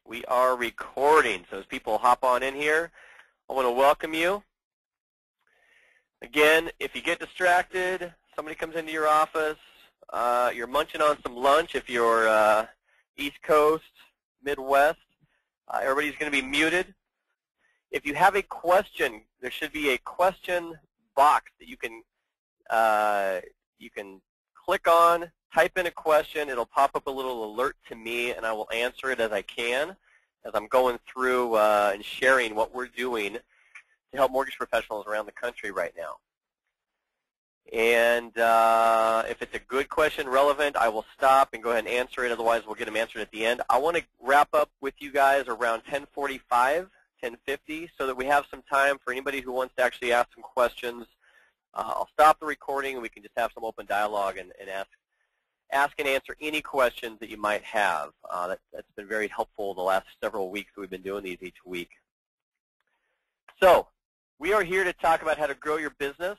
We are recording, so as people hop on in here, I want to welcome you. Again, if you get distracted, somebody comes into your office, you're munching on some lunch if you're East Coast, Midwest, everybody's going to be muted. If you have a question, there should be a question box that you can click on, type in a question. It'll pop up a little alert to me, and I will answer it as I can as I'm going through and sharing what we're doing to help mortgage professionals around the country right now. And if it's a good question, relevant, I will stop and go ahead and answer it. Otherwise, we'll get them answered at the end. I want to wrap up with you guys around 10:45, 10:50, so that we have some time for anybody who wants to actually ask some questions. I'll stop the recording, and we can just have some open dialogue and ask and answer any questions that you might have. That's been very helpful the last several weeks that we've been doing these each week. So we are here to talk about how to grow your business,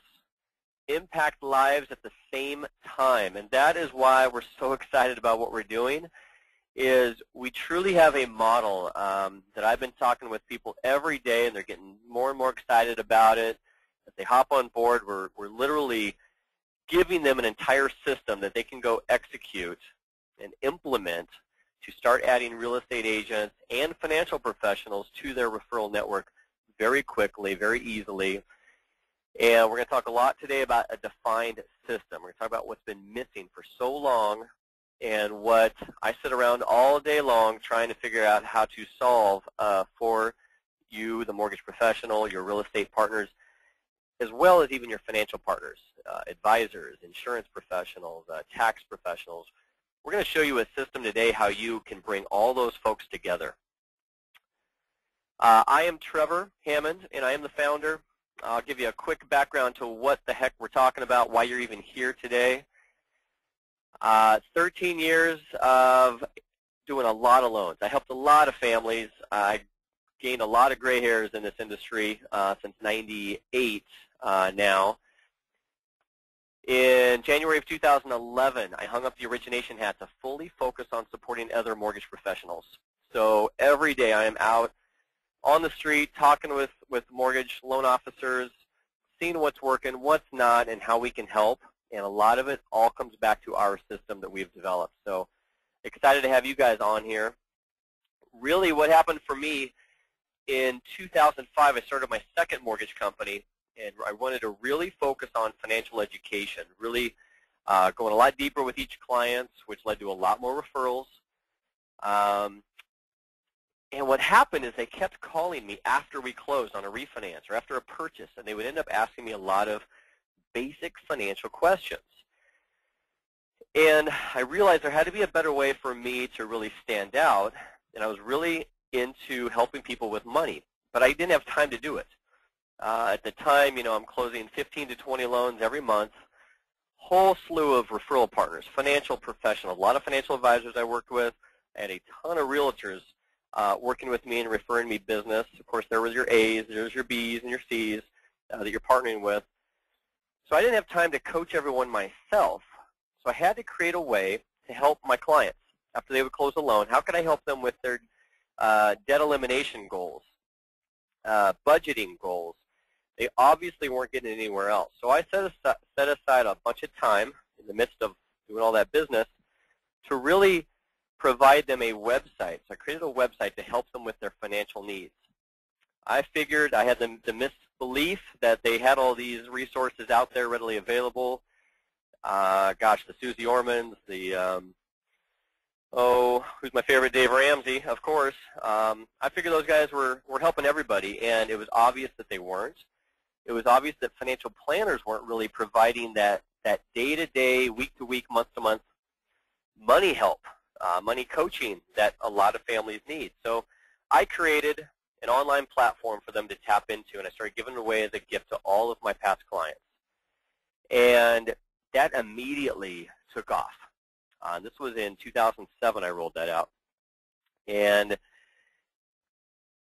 impact lives at the same time, and that is why we're so excited about what we're doing. Is we truly have a model that I've been talking with people every day, and they're getting more and more excited about it. As they hop on board, we're literally giving them an entire system that they can go execute and implement to start adding real estate agents and financial professionals to their referral network very quickly, very easily. And we're going to talk a lot today about a defined system. We're going to talk about what's been missing for so long and what I sit around all day long trying to figure out how to solve for you, the mortgage professional, your real estate partners, as well as even your financial partners, advisors, insurance professionals, tax professionals. We're going to show you a system today how you can bring all those folks together. I am Trevor Hammond, and I am the founder. I'll give you a quick background to what the heck we're talking about, why you're even here today. 13 years of doing a lot of loans. I helped a lot of families. I gained a lot of gray hairs in this industry since '98 now. In January of 2011, I hung up the origination hat to fully focus on supporting other mortgage professionals. So every day I am out on the street talking with mortgage loan officers, seeing what's working, what's not, and how we can help. And a lot of it all comes back to our system that we've developed. So excited to have you guys on here. Really what happened for me in 2005, I started my second mortgage company, and I wanted to really focus on financial education, really going a lot deeper with each client, which led to a lot more referrals. And what happened is they kept calling me after we closed on a refinance or after a purchase, and they would end up asking me a lot of basic financial questions. And I realized there had to be a better way for me to really stand out, and I was really into helping people with money, but I didn't have time to do it. At the time, I'm closing 15 to 20 loans every month, whole slew of referral partners, financial professionals, a lot of financial advisors I worked with, and a ton of realtors working with me and referring me business. Of course, there was your A's, there's your B's and your C's that you're partnering with. So I didn't have time to coach everyone myself. So I had to create a way to help my clients after they would close a loan. How could I help them with their debt elimination goals, budgeting goals? They obviously weren't getting anywhere else. So I set aside a bunch of time in the midst of doing all that business to really provide them a website. So I created a website to help them with their financial needs. I figured I had the misbelief that they had all these resources out there readily available. Gosh, the Susie Ormans, the who's my favorite, Dave Ramsey, of course. I figured those guys were helping everybody, and it was obvious that they weren't. It was obvious that financial planners weren't really providing that day-to-day, week-to-week, month-to-month money help, money coaching that a lot of families need. So I created an online platform for them to tap into, and I started giving it away as a gift to all of my past clients. And that immediately took off. This was in 2007 I rolled that out. And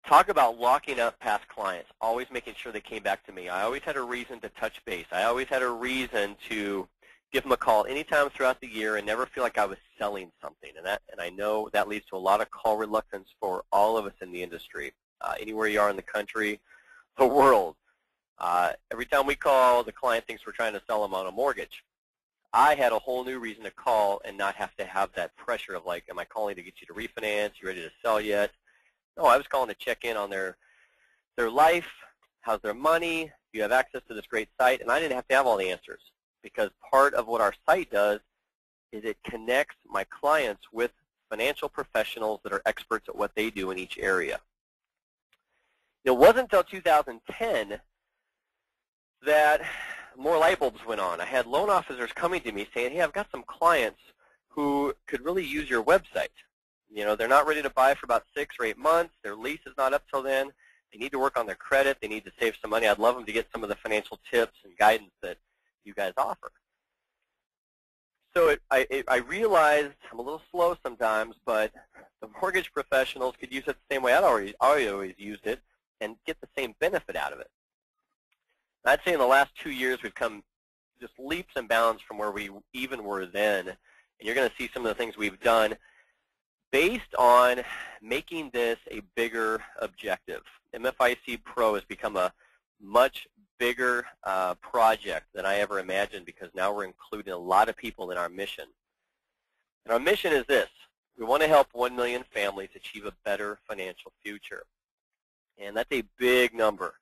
talk about locking up past clients, always making sure they came back to me. I always had a reason to touch base. I always had a reason to give them a call anytime throughout the year and never feel like I was selling something. And I know that leads to a lot of call reluctance for all of us in the industry, anywhere you are in the country, the world. Every time we call, the client thinks we're trying to sell them on a mortgage. I had a whole new reason to call and not have to have that pressure of like, am I calling to get you to refinance? You ready to sell yet? No, I was calling to check in on their life. How's their money? Do you have access to this great site? And I didn't have to have all the answers, because part of what our site does is it connects my clients with financial professionals that are experts at what they do in each area. It wasn't until 2010 that more light bulbs went on. I had loan officers coming to me saying, hey, I've got some clients who could really use your website. You know, they're not ready to buy for about 6 or 8 months. Their lease is not up till then. They need to work on their credit. They need to save some money. I'd love them to get some of the financial tips and guidance that you guys offer. So I realized I'm a little slow sometimes, but the mortgage professionals could use it the same way I always used it and get the same benefit out of it. I'd say in the last 2 years we've come just leaps and bounds from where we even were then, and you're going to see some of the things we've done based on making this a bigger objective. MFIC Pro has become a much bigger project than I ever imagined, because now we're including a lot of people in our mission. And our mission is this: we want to help 1 million families achieve a better financial future. And that's a big number.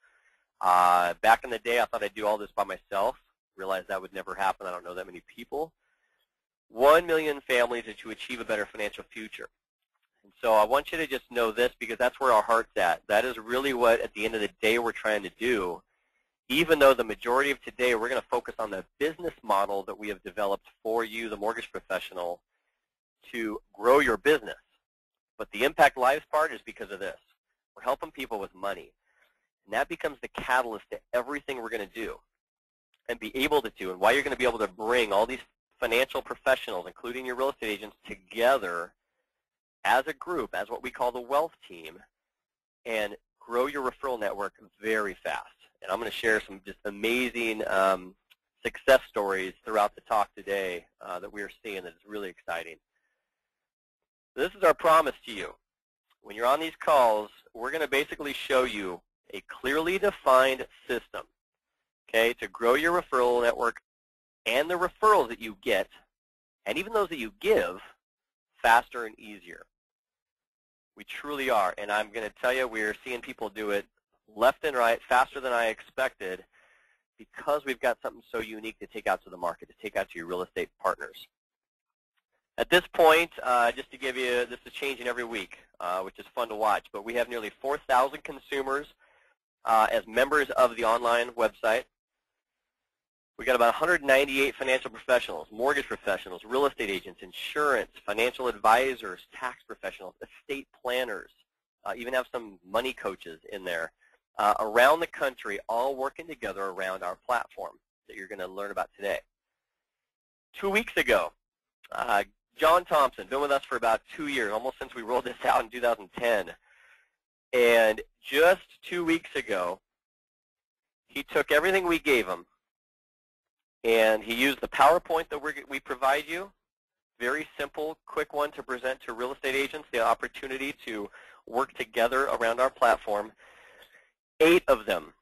Back in the day, I thought I'd do all this by myself. Realized that would never happen. I don't know that many people. 1 million families to achieve a better financial future. And so I want you to just know this, because that's where our heart's at. That is really what, at the end of the day, we're trying to do. Even though the majority of today, we're going to focus on the business model that we have developed for you, the mortgage professional, to grow your business. But the Impact Lives part is because of this. We're helping people with money. And that becomes the catalyst to everything we're going to do and be able to do, and why you're going to be able to bring all these financial professionals, including your real estate agents, together as a group, as what we call the wealth team, and grow your referral network very fast. And I'm going to share some just amazing success stories throughout the talk today that we are seeing that is really exciting. So this is our promise to you. When you're on these calls, we're going to basically show you a clearly defined system, okay, to grow your referral network and the referrals that you get, and even those that you give, faster and easier. We truly are, and I'm going to tell you, we're seeing people do it left and right, faster than I expected, because we've got something so unique to take out to the market, to take out to your real estate partners. At this point, just to give you, this is changing every week, which is fun to watch, but we have nearly 4,000 consumers as members of the online website. We got about 198 financial professionals, mortgage professionals, real estate agents, insurance, financial advisors, tax professionals, estate planners, even have some money coaches in there around the country, all working together around our platform that you're going to learn about today. 2 weeks ago, John Thompson, been with us for about 2 years, almost since we rolled this out in 2010. And just 2 weeks ago, he took everything we gave him, and he used the PowerPoint that we provide you, very simple, quick one to present to real estate agents, the opportunity to work together around our platform. 8 of them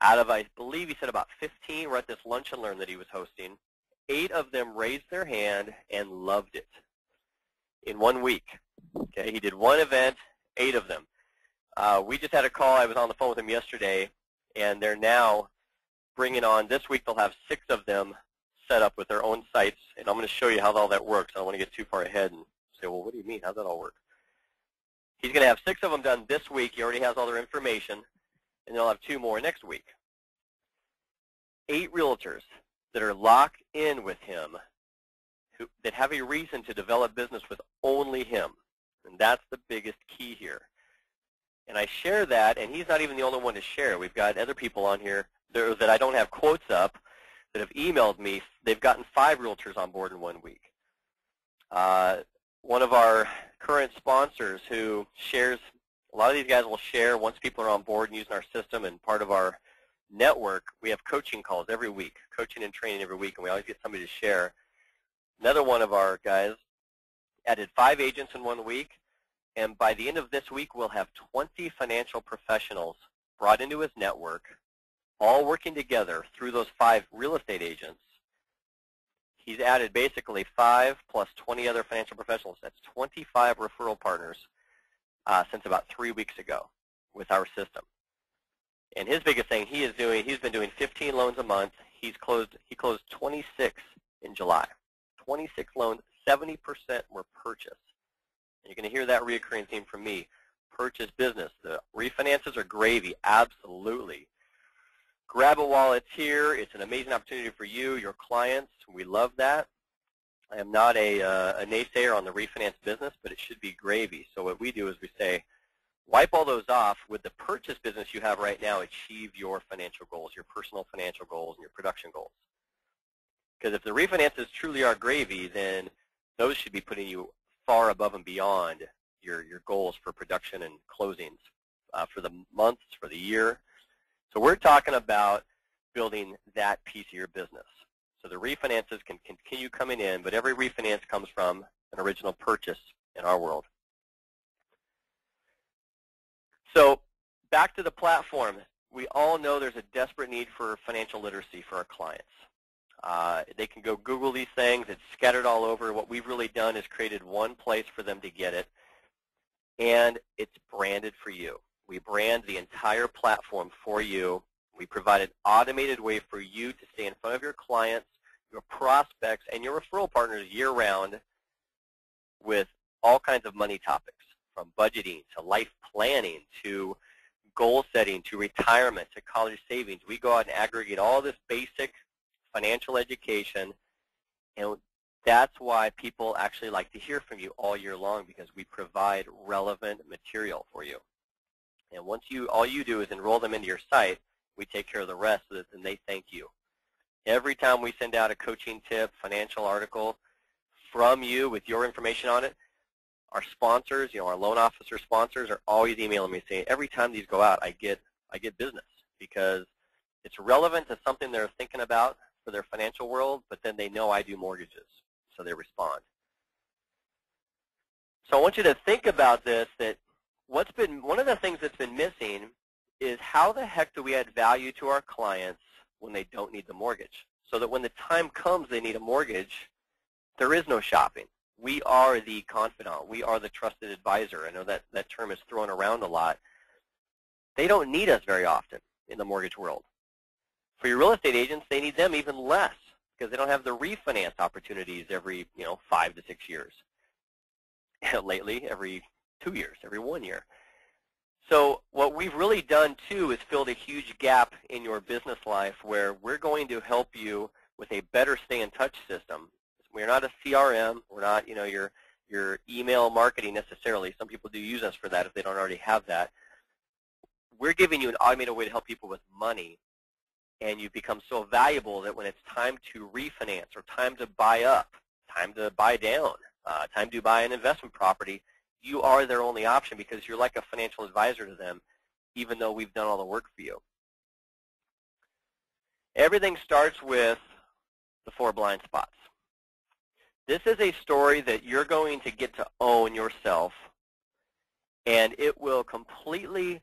out of, I believe he said about 15, were at this lunch and learn that he was hosting. 8 of them raised their hand and loved it in 1 week. Okay, he did one event, 8 of them. We just had a call. I was on the phone with him yesterday, and they're now bringing on, this week they'll have 6 of them set up with their own sites, and I'm going to show you how all that works. I don't want to get too far ahead and say, well, what do you mean? How does that all work? He's going to have 6 of them done this week. He already has all their information, and they'll have 2 more next week. 8 realtors that are locked in with him that have a reason to develop business with only him, and that's the biggest key here. And I share that, and he's not even the only one to share. We've got other people on here that I don't have quotes up that have emailed me. They've gotten 5 realtors on board in 1 week. One of our current sponsors who shares, a lot of these guys will share once people are on board and using our system and part of our network, we have coaching calls every week, coaching and training every week, and we always get somebody to share. Another one of our guys added 5 agents in 1 week, and by the end of this week, we'll have 20 financial professionals brought into his network, all working together through those 5 real estate agents. He's added basically 5 plus 20 other financial professionals. That's 25 referral partners since about 3 weeks ago with our system. And his biggest thing he's been doing 15 loans a month. He closed 26 in July. 26 loans, 70% were purchase. And you're going to hear that reoccurring theme from me. Purchase business. The refinances are gravy, absolutely. Grab it while it's here. It's an amazing opportunity for you, your clients. We love that. I am not a naysayer on the refinance business, but it should be gravy. So what we do is we say, wipe all those off. With the purchase business you have right now, achieve your financial goals, your personal financial goals, and your production goals. Because if the refinances truly are gravy, then those should be putting you far above and beyond your goals for production and closings for the months, for the year. So we're talking about building that piece of your business. So the refinances can continue coming in, but every refinance comes from an original purchase in our world. So back to the platform. We all know there's a desperate need for financial literacy for our clients. They can go Google these things. It's scattered all over. What we've really done is created one place for them to get it, and it's branded for you. We brand the entire platform for you. We provide an automated way for you to stay in front of your clients, your prospects, and your referral partners year-round with all kinds of money topics, from budgeting to life planning to goal setting to retirement to college savings. We go out and aggregate all this basic financial education, and that's why people actually like to hear from you all year long, because we provide relevant material for you. And once all you do is enroll them into your site, we take care of the rest of it, and they thank you. Every time we send out a coaching tip, financial article from you with your information on it, our sponsors, our loan officer sponsors are always emailing me saying, every time these go out, I get business, because it's relevant to something they're thinking about for their financial world, but then they know I do mortgages, so they respond. So I want you to think about this, that one of the things that's been missing is how the heck do we add value to our clients when they don't need the mortgage, so that when the time comes they need a mortgage, there is no shopping. We are the confidant. We are the trusted advisor. I know that term is thrown around a lot. They don't need us very often in the mortgage world. For your real estate agents, they need them even less, because they don't have the refinance opportunities every 5 to 6 years. Lately, every 2 years, every 1 year. So what we've really done, too, is filled a huge gap in your business life where we're going to help you with a better stay-in-touch system. We're not a CRM. We're not, your email marketing necessarily. Some people do use us for that if they don't already have that. We're giving you an automated way to help people with money, and you become so valuable that when it's time to refinance or time to buy up, time to buy down, time to buy an investment property, you are their only option, because you're like a financial advisor to them, even though we've done all the work for you. Everything starts with the 4 blind spots. This is a story that you're going to get to own yourself, and it will completely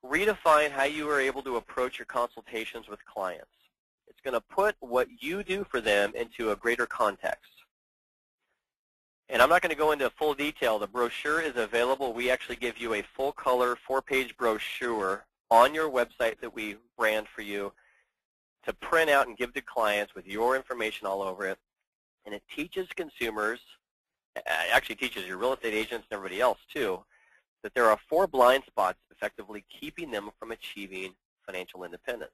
redefine how you are able to approach your consultations with clients. It's going to put what you do for them into a greater context. And I'm not going to go into full detail. The brochure is available. We actually give you a full-color, 4-page brochure on your website that we brand for you to print out and give to clients with your information all over it. And it teaches consumers, actually teaches your real estate agents and everybody else too, that there are 4 blind spots effectively keeping them from achieving financial independence.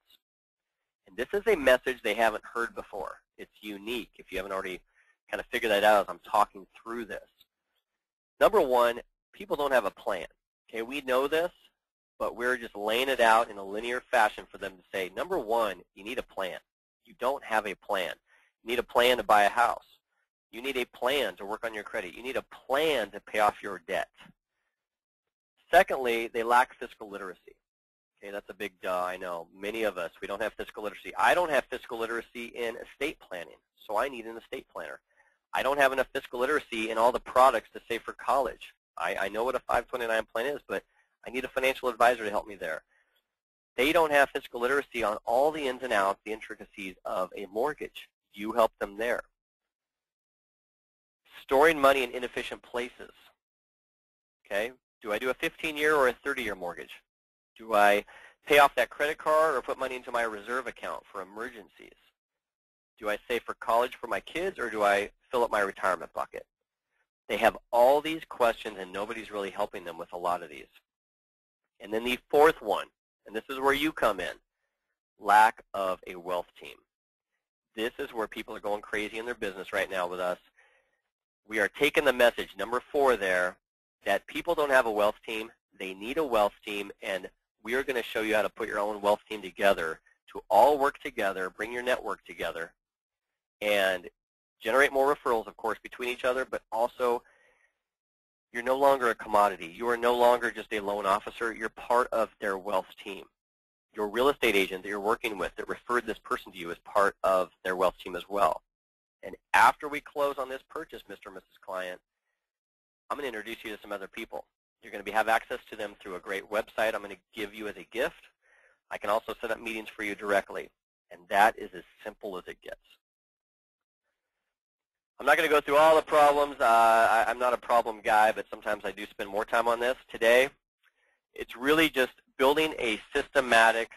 And this is a message they haven't heard before. It's unique if you haven't already kind of figured that out as I'm talking through this. Number 1, people don't have a plan. Okay, we know this, but we're just laying it out in a linear fashion for them to say, number 1, you need a plan. You don't have a plan. You need a plan to buy a house. You need a plan to work on your credit. You need a plan to pay off your debt. Secondly, they lack fiscal literacy. Okay, that's a big duh, I know. Many of us, we don't have fiscal literacy. I don't have fiscal literacy in estate planning, so I need an estate planner. I don't have enough fiscal literacy in all the products to save for college. I know what a 529 plan is, but I need a financial advisor to help me there. They don't have fiscal literacy on all the ins and outs, the intricacies of a mortgage. You help them there. Storing money in inefficient places. Okay, do I do a 15-year or a 30-year mortgage? Do I pay off that credit card or put money into my reserve account for emergencies? Do I save for college for my kids, or do I fill up my retirement bucket? They have all these questions, and nobody's really helping them with a lot of these. And then the fourth one, and this is where you come in, lack of a wealth team. This is where people are going crazy in their business right now with us. We are taking the message, number 4 there, that people don't have a wealth team. They need a wealth team, and we are going to show you how to put your own wealth team together to all work together, bring your network together, and generate more referrals, of course, between each other, but also you're no longer a commodity. You are no longer just a loan officer. You're part of their wealth team. Your real estate agent that you're working with that referred this person to you is part of their wealth team as well. And after we close on this purchase, Mr. and Mrs. Client, I'm going to introduce you to some other people. You're going to have access to them through a great website I'm going to give you as a gift. I can also set up meetings for you directly. And that is as simple as it gets. I'm not going to go through all the problems. I'm not a problem guy, but sometimes I do spend more time on this. Today, it's really just building a systematic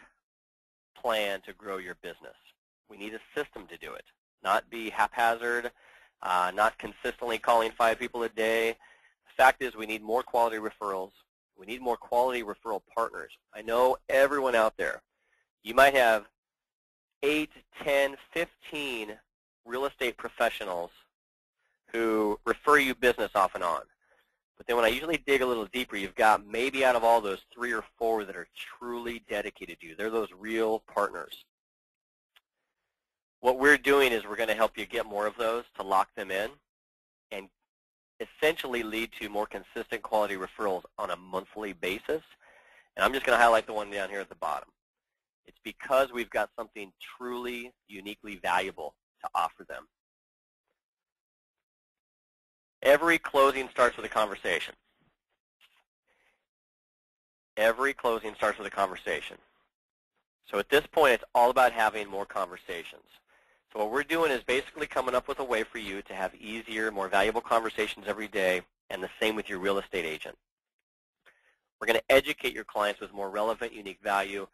plan to grow your business. We need a system to do it, not be haphazard, not consistently calling 5 people a day. The fact is we need more quality referrals. We need more quality referral partners. I know everyone out there, you might have 8, 10, 15 real estate professionals who refer you business off and on. But then when I usually dig a little deeper, you've got maybe out of all those 3 or 4 that are truly dedicated to you. They're those real partners. What we're doing is we're going to help you get more of those to lock them in and essentially lead to more consistent quality referrals on a monthly basis. And I'm just going to highlight the one down here at the bottom. It's because we've got something truly uniquely valuable to offer them. Every closing starts with a conversation. Every closing starts with a conversation. So at this point, it's all about having more conversations. So what we're doing is basically coming up with a way for you to have easier, more valuable conversations every day, and the same with your real estate agent. We're going to educate your clients with more relevant, unique value,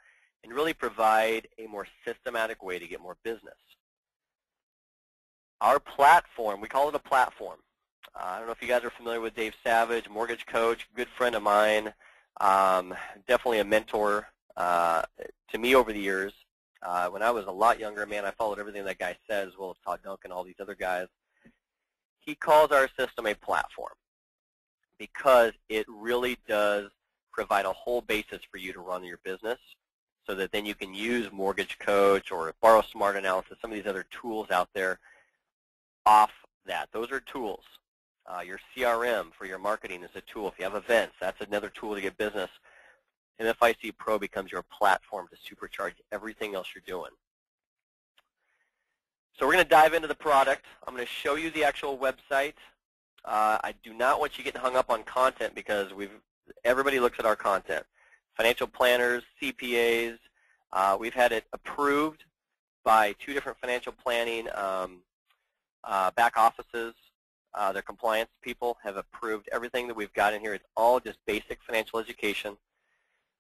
and really provide a more systematic way to get more business. Our platform, we call it a platform. I don't know if you guys are familiar with Dave Savage, mortgage coach, good friend of mine, definitely a mentor to me over the years. When I was a lot younger, man, I followed everything that guy said, as well as Todd Duncan, all these other guys. He calls our system a platform because it really does provide a whole basis for you to run your business so that then you can use Mortgage Coach or Borrow Smart Analysis, some of these other tools out there off that. Those are tools. Your CRM for your marketing is a tool. If you have events, that's another tool to get business. MFIC Pro becomes your platform to supercharge everything else you're doing. So we're going to dive into the product. I'm going to show you the actual website. I do not want you getting hung up on content because everybody looks at our content. Financial planners, CPAs, we've had it approved by 2 different financial planning back offices. Their compliance people have approved everything that we've got in here. It's all just basic financial education.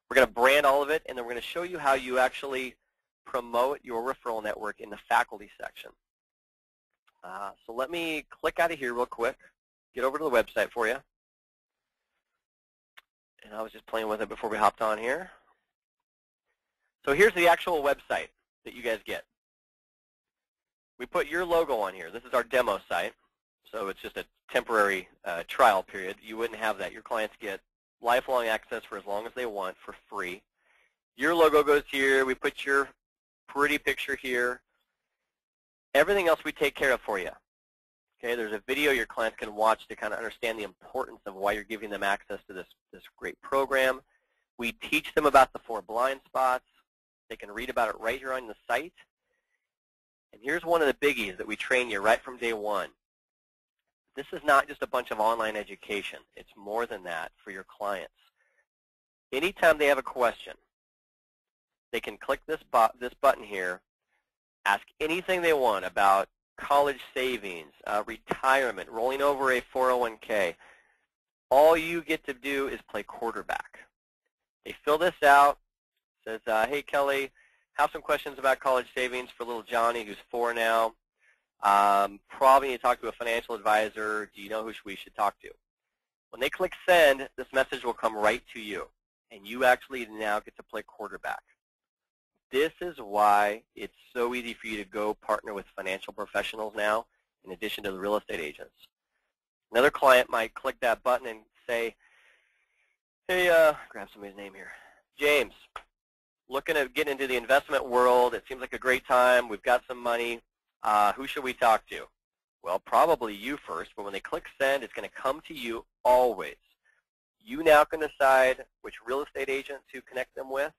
We're going to brand all of it, and then we're going to show you how you actually promote your referral network in the faculty section. So let me click out of here real quick, get over to the website for you. And I was just playing with it before we hopped on here. So here's the actual website that you guys get. We put your logo on here. This is our demo site. So it's just a temporary trial period. You wouldn't have that. Your clients get lifelong access for as long as they want for free. Your logo goes here. We put your pretty picture here. Everything else we take care of for you. Okay, there's a video your clients can watch to kind of understand the importance of why you're giving them access to this great program. We teach them about the 4 blind spots. They can read about it right here on the site. And here's one of the biggies that we train you right from day one. This is not just a bunch of online education. It's more than that for your clients. Anytime they have a question, they can click this button here, ask anything they want about college savings, retirement, rolling over a 401k. All you get to do is play quarterback. They fill this out. Says, hey, Kelly, have some questions about college savings for little Johnny, who's 4 now. Probably need to talk to a financial advisor. Do you know who we should talk to? When they click send, this message will come right to you, and you actually now get to play quarterback. This is why it's so easy for you to go partner with financial professionals now, in addition to the real estate agents. Another client might click that button and say, hey, grab somebody's name here. James, looking to get into the investment world. It seems like a great time. We've got some money. Who should we talk to? Well, probably you first, but when they click send, it's going to come to you always. You now can decide which real estate agent to connect them with.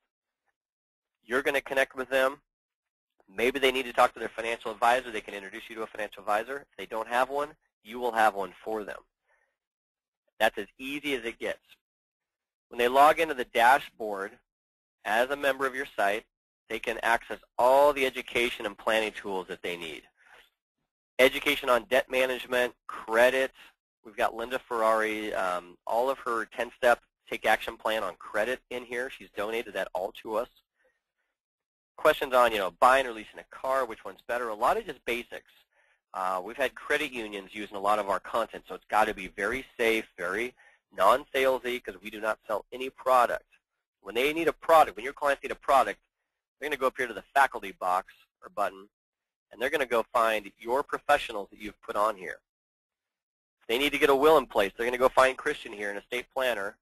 You're going to connect with them. Maybe they need to talk to their financial advisor. They can introduce you to a financial advisor. If they don't have one, you will have one for them. That's as easy as it gets. When they log into the dashboard as a member of your site, they can access all the education and planning tools that they need. Education on debt management, credit. We've got Linda Ferrari, all of her 10-step take action plan on credit in here. She's donated that all to us. Questions on, buying or leasing a car, which one's better. A lot of just basics. We've had credit unions using a lot of our content, so it's got to be very safe, very non-salesy, because we do not sell any product. When they need a product, when your clients need a product, they're going to go up here to the faculty box or button, and they're going to go find your professionals that you've put on here. If they need to get a will in place, they're going to go find Christian here, an estate planner,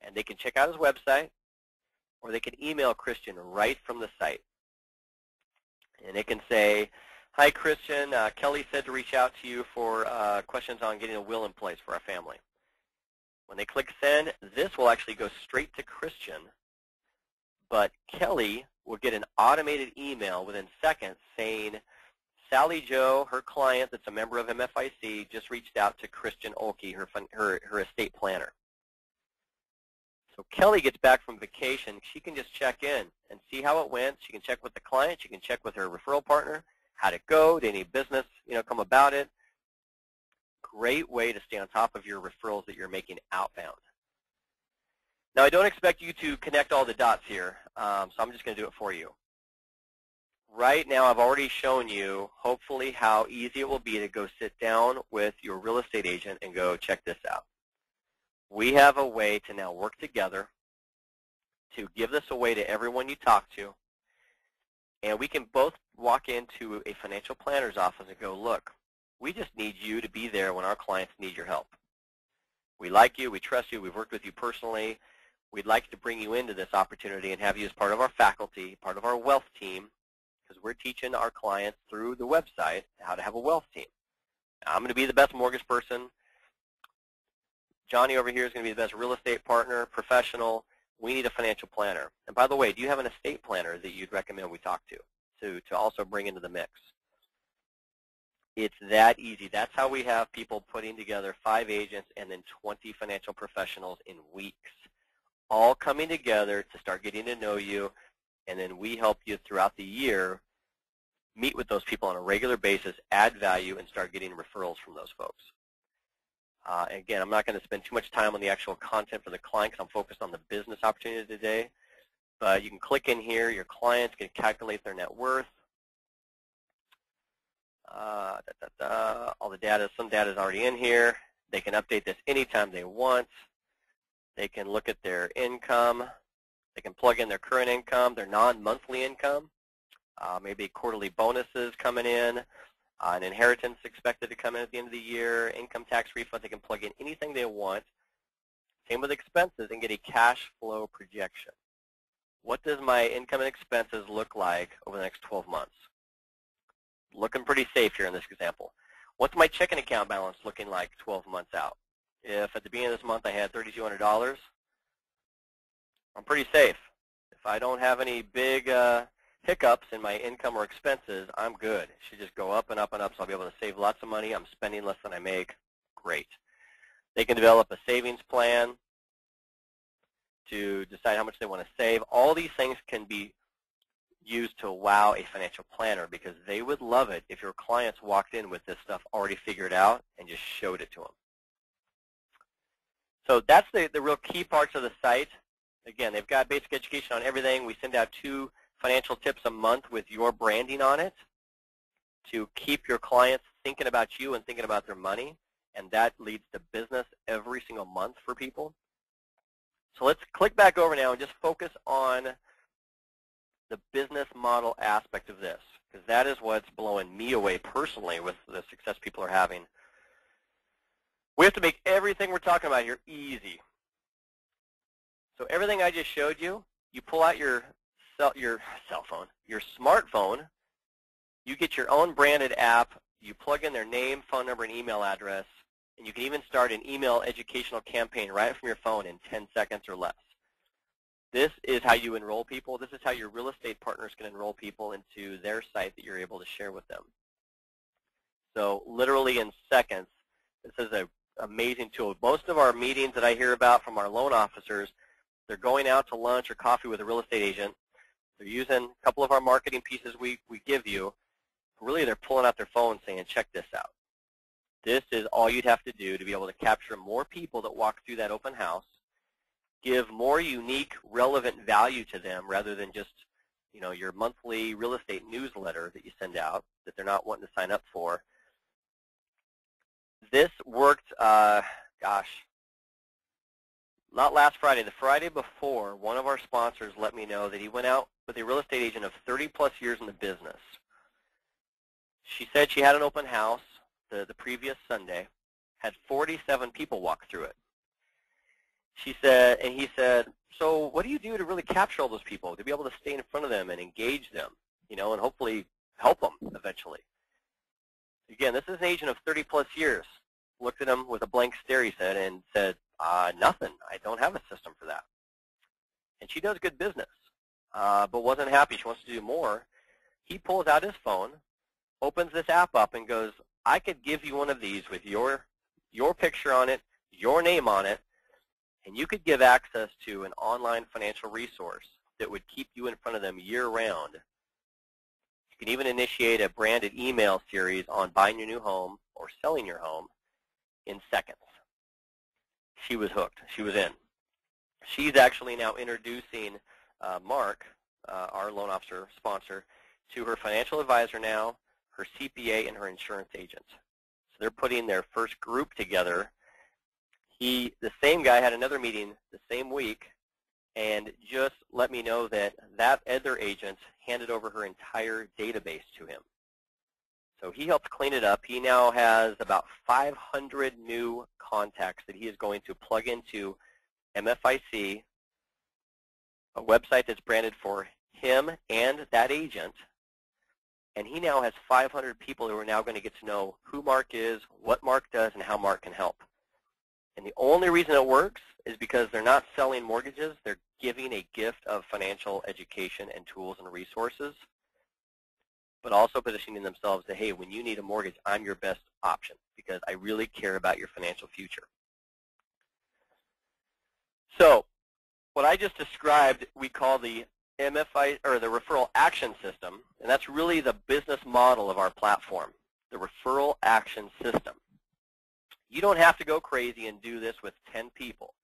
and they can check out his website, or they can email Christian right from the site. And it can say, hi, Christian, Kelly said to reach out to you for questions on getting a will in place for our family. When they click send, this will actually go straight to Christian, but Kelly will get an automated email within seconds saying, Sally Joe, her client that's a member of MFIC, just reached out to Christian Olkey, her estate planner. So Kelly gets back from vacation. She can just check in and see how it went. She can check with the client. She can check with her referral partner. How'd it go? Did any business come about it? Great way to stay on top of your referrals that you're making outbound. Now, I don't expect you to connect all the dots here, so I'm just going to do it for you. Right now, I've already shown you, hopefully, how easy it will be to go sit down with your real estate agent and go check this out. We have a way to now work together to give this away to everyone you talk to, and we can both walk into a financial planner's office and go, look, we just need you to be there when our clients need your help. We like you. We trust you. We've worked with you personally. We'd like to bring you into this opportunity and have you as part of our faculty, part of our wealth team, because we're teaching our clients through the website how to have a wealth team. Now, I'm going to be the best mortgage person. Johnny over here is going to be the best real estate partner, professional. We need a financial planner. And by the way, do you have an estate planner that you'd recommend we talk to also bring into the mix? It's that easy. That's how we have people putting together 5 agents and then 20 financial professionals in weeks, all coming together to start getting to know you, and then we help you throughout the year meet with those people on a regular basis, add value, and start getting referrals from those folks. Again, I'm not going to spend too much time on the actual content for the client because I'm focused on the business opportunity today, but you can click in here. Your clients can calculate their net worth. All the data, some data is already in here. They can update this anytime they want. They can look at their income. They can plug in their current income, their non-monthly income, maybe quarterly bonuses coming in, an inheritance expected to come in at the end of the year, income tax refund. They can plug in anything they want. Same with expenses, and get a cash flow projection. What does my income and expenses look like over the next 12 months? Looking pretty safe here in this example. What's my checking account balance looking like 12 months out? If at the beginning of this month I had $3,200, I'm pretty safe. If I don't have any big hiccups in my income or expenses, I'm good. It should just go up and up and up, so I'll be able to save lots of money. I'm spending less than I make. Great. They can develop a savings plan to decide how much they want to save. All these things can be used to wow a financial planner, because they would love it if your clients walked in with this stuff already figured out and just showed it to them. So that's the real key parts of the site. Again, they've got basic education on everything. We send out 2 financial tips a month with your branding on it to keep your clients thinking about you and thinking about their money, and that leads to business every single month for people. So let's click back over now and just focus on the business model aspect of this, because that is what's blowing me away personally with the success people are having. We have to make everything we're talking about here easy. So everything I just showed you, you pull out your cell phone, your smartphone, you get your own branded app, you plug in their name, phone number, and email address, and you can even start an email educational campaign right from your phone in 10 seconds or less. This is how you enroll people. This is how your real estate partners can enroll people into their site that you're able to share with them. So literally in seconds, this is an amazing tool. Most of our meetings that I hear about from our loan officers, they're going out to lunch or coffee with a real estate agent. They're using a couple of our marketing pieces we give you. Really, they're pulling out their phone saying, check this out. This is all you'd have to do to be able to capture more people that walk through that open house, give more unique, relevant value to them rather than just, you know, your monthly real estate newsletter that you send out that they're not wanting to sign up for. This worked, gosh, not last Friday, the Friday before. One of our sponsors let me know that he went out with a real estate agent of 30-plus years in the business. She said she had an open house the previous Sunday, had 47 people walk through it. She said, and he said, so what do you do to really capture all those people, to be able to stay in front of them and engage them, you know, and hopefully help them eventually? Again, this is an agent of 30-plus years. Looked at him with a blank stare, he said, and said, nothing. I don't have a system for that. And she does good business, but wasn't happy. She wants to do more. He pulls out his phone, opens this app up, and goes, I could give you one of these with your picture on it, your name on it, and you could give access to an online financial resource that would keep you in front of them year-round. You can even initiate a branded email series on buying your new home or selling your home in seconds. She was hooked. She was in. She's actually now introducing Mark, our loan officer sponsor, to her financial advisor now, her CPA, and her insurance agent. So they're putting their first group together. The same guy had another meeting the same week and just let me know that that other agent handed over her entire database to him. So he helped clean it up. He now has about 500 new contacts that he is going to plug into MFIC, a website that's branded for him and that agent. And he now has 500 people who are now going to get to know who Mark is, what Mark does, and how Mark can help. And the only reason it works is because they're not selling mortgages. They're giving a gift of financial education and tools and resources, but also positioning themselves to, hey, when you need a mortgage, I'm your best option because I really care about your financial future. So what I just described we call the MFI, or the Referral Action System, and that's really the business model of our platform, the Referral Action System. You don't have to go crazy and do this with 10 people,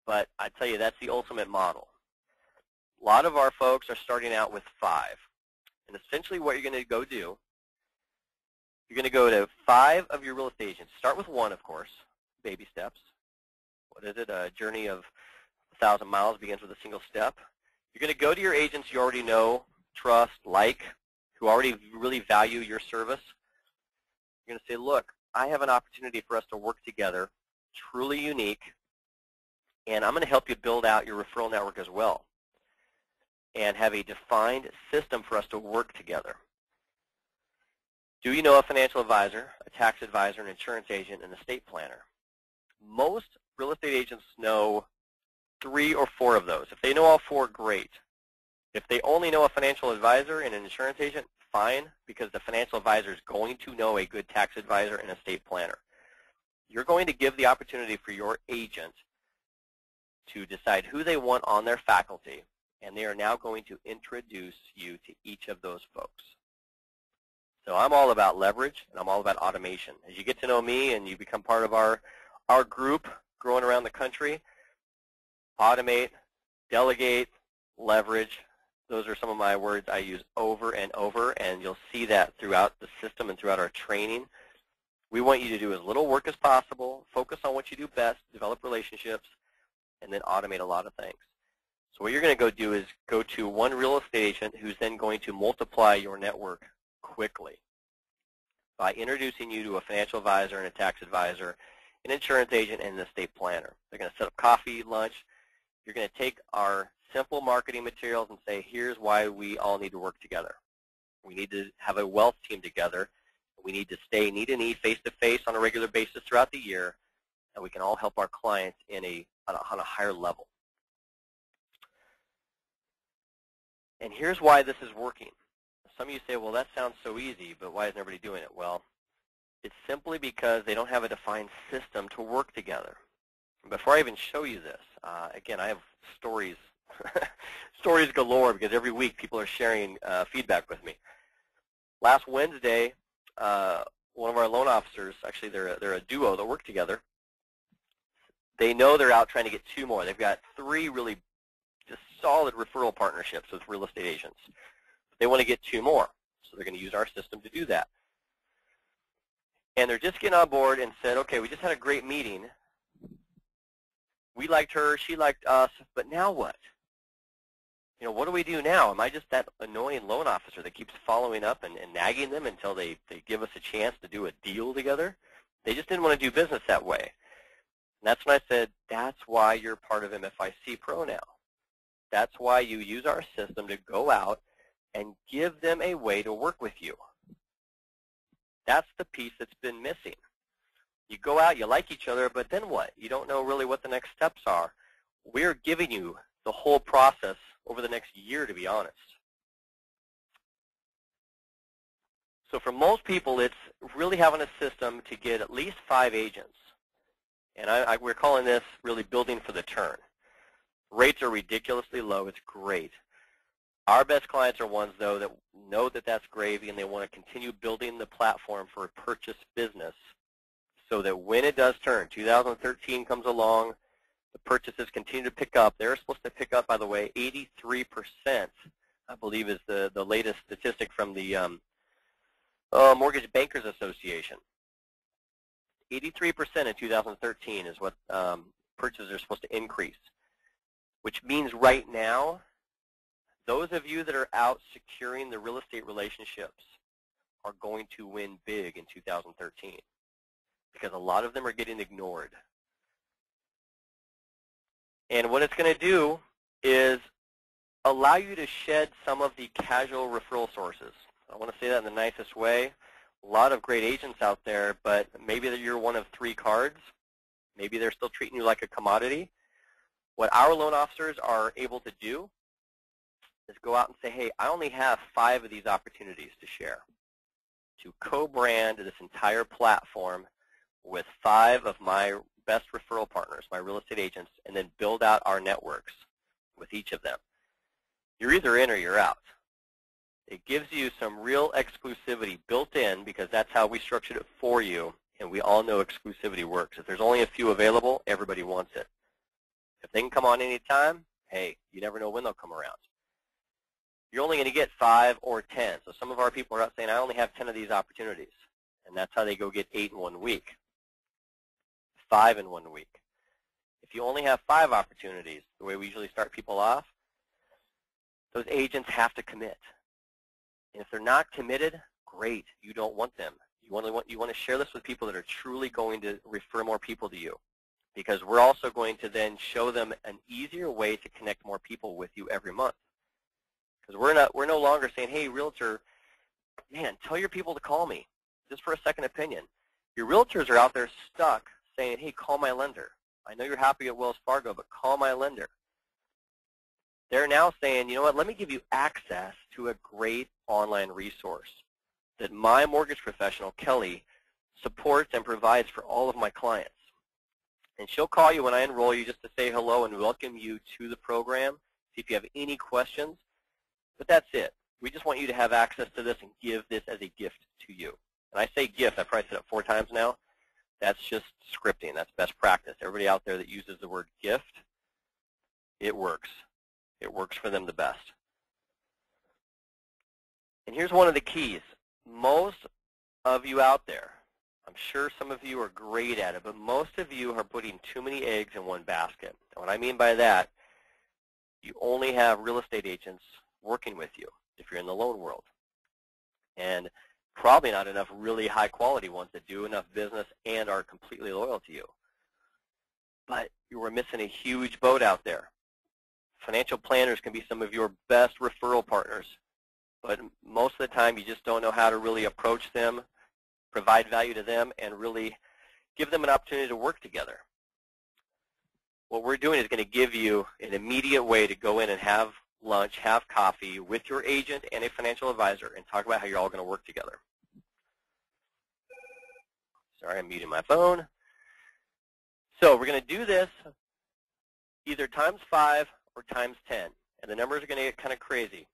but I tell you, that's the ultimate model. A lot of our folks are starting out with 5. And essentially what you're going to go do, you're going to go to 5 of your real estate agents. Start with 1, of course, baby steps. What is it? A journey of 1,000 miles begins with a single step. You're going to go to your agents you already know, trust, like, who already really value your service. You're going to say, look, I have an opportunity for us to work together, truly unique, and I'm going to help you build out your referral network as well and have a defined system for us to work together. Do you know a financial advisor, a tax advisor, an insurance agent, and an estate planner? Most real estate agents know 3 or 4 of those. If they know all 4, great. If they only know a financial advisor and an insurance agent, fine, because the financial advisor is going to know a good tax advisor and estate planner. You're going to give the opportunity for your agent to decide who they want on their faculty, and they are now going to introduce you to each of those folks. So I'm all about leverage, and I'm all about automation. As you get to know me and you become part of our group growing around the country, automate, delegate, leverage. Those are some of my words I use over and over, and you'll see that throughout the system and throughout our training. We want you to do as little work as possible, focus on what you do best, develop relationships, and then automate a lot of things. So what you're going to go do is go to one real estate agent who's then going to multiply your network quickly by introducing you to a financial advisor and a tax advisor, an insurance agent, and an estate planner. They're going to set up coffee, lunch. You're going to take our simple marketing materials and say, here's why we all need to work together. We need to have a wealth team together. We need to stay knee to knee, face to face on a regular basis throughout the year, and we can all help our clients on a higher level. And here's why this is working. Some of you say, well, that sounds so easy, but why isn't everybody doing it? Well, it's simply because they don't have a defined system to work together. Before I even show you this, again, I have stories, stories galore, because every week people are sharing feedback with me. Last Wednesday, one of our loan officers, actually they're a duo that work together, they know they're out trying to get 2 more. They've got 3 really just solid referral partnerships with real estate agents. They want to get 2 more, so they're going to use our system to do that. And they're just getting on board and said, okay, we just had a great meeting. We liked her, she liked us, but now what? You know, what do we do now? Am I just that annoying loan officer that keeps following up and nagging them until they give us a chance to do a deal together? They just didn't want to do business that way. And that's when I said, that's why you're part of MFIC Pro now. That's why you use our system to go out and give them a way to work with you. That's the piece that's been missing. You go out, you like each other, but then what? You don't know really what the next steps are. We're giving you the whole process over the next year, to be honest. So for most people, it's really having a system to get at least 5 agents. And we're calling this really building for the turn. Rates are ridiculously low. It's great. Our best clients are ones, though, that know that that's gravy and they want to continue building the platform for a purchase business so that when it does turn, 2013 comes along, the purchases continue to pick up. They're supposed to pick up, by the way, 83%, I believe is the latest statistic from the Mortgage Bankers Association. 83% in 2013 is what purchases are supposed to increase, which means right now, those of you that are out securing the real estate relationships are going to win big in 2013 because a lot of them are getting ignored. And what it's going to do is allow you to shed some of the casual referral sources. I want to say that in the nicest way. A lot of great agents out there, but maybe you're one of 3 cards. Maybe they're still treating you like a commodity. What our loan officers are able to do is go out and say, hey, I only have 5 of these opportunities to share, to co-brand this entire platform with 5 of my best referral partners, my real estate agents, and then build out our networks with each of them. You're either in or you're out. It gives you some real exclusivity built in because that's how we structured it for you, and we all know exclusivity works. If there's only a few available, everybody wants it. If they can come on any time, hey, you never know when they'll come around. You're only going to get 5 or 10. So some of our people are out saying, I only have 10 of these opportunities. And that's how they go get 8 in 1 week, 5 in 1 week. If you only have 5 opportunities, the way we usually start people off, those agents have to commit. And if they're not committed, great. You don't want them. You want to share this with people that are truly going to refer more people to you, because we're also going to then show them an easier way to connect more people with you every month. Because we're no longer saying, hey, realtor, man, tell your people to call me just for a second opinion. Your realtors are out there stuck saying, hey, call my lender. I know you're happy at Wells Fargo, but call my lender. They're now saying, you know what, let me give you access to a great online resource that my mortgage professional, Kelly, supports and provides for all of my clients. And she'll call you when I enroll you just to say hello and welcome you to the program, see if you have any questions. But that's it. We just want you to have access to this and give this as a gift to you. And I say gift, I probably said it 4 times now. That's just scripting. That's best practice. Everybody out there that uses the word gift, it works. It works for them the best. And here's one of the keys. Most of you out there, I'm sure some of you are great at it, but most of you are putting too many eggs in one basket. And what I mean by that, you only have real estate agents working with you if you're in the loan world. And probably not enough really high quality ones that do enough business and are completely loyal to you. But you are missing a huge boat out there. Financial planners can be some of your best referral partners, but most of the time you just don't know how to really approach them, provide value to them, and really give them an opportunity to work together. What we're doing is going to give you an immediate way to go in and have lunch, have coffee with your agent and a financial advisor and talk about how you're all going to work together. Sorry, I'm muting my phone. So we're going to do this either times 5 or times 10, and the numbers are going to get kind of crazy.